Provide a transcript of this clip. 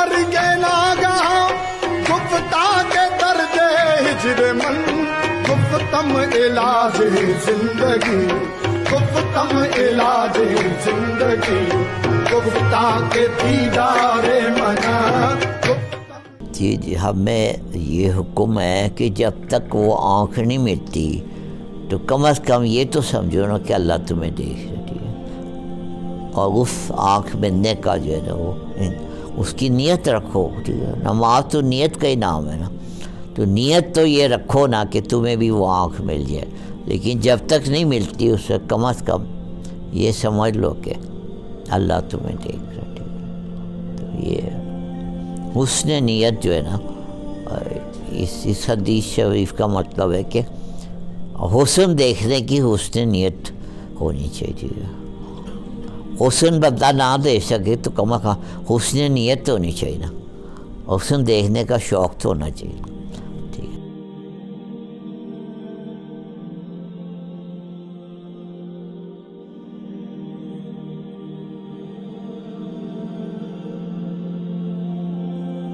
مرگے ناگہاں گفتہ کے درد ہجر من گفتم علاج زندگی گفتم علاج زندگی گفتہ کے دیدار منا. جی ہمیں یہ حکم ہے کہ جب تک وہ آنکھ نہیں ملتی تو کم از کم یہ تو سمجھو نا کہ اللہ تمہیں دیکھ رہی ہے، اور اس آنکھ ملنے کا جو ہے نا وہ اس کی نیت رکھو. ٹھیک ہے، نماز تو نیت کا ہی نام ہے نا، تو نیت تو یہ رکھو نا کہ تمہیں بھی وہ آنکھ مل جائے، لیکن جب تک نہیں ملتی اس سے کم از کم یہ سمجھ لو کہ اللہ تمہیں دیکھ رہا ہے. ٹھیک ہے، تو یہ حسن نیت جو ہے نا، اس حدیث شریف کا مطلب ہے کہ حسن دیکھنے کی حسن نیت ہونی چاہیے. حسن بندہ نہ دیکھ سکے تو کم از کم حسن نیت ہونی چاہیے نا، حسن دیکھنے کا شوق تو ہونا چاہیے.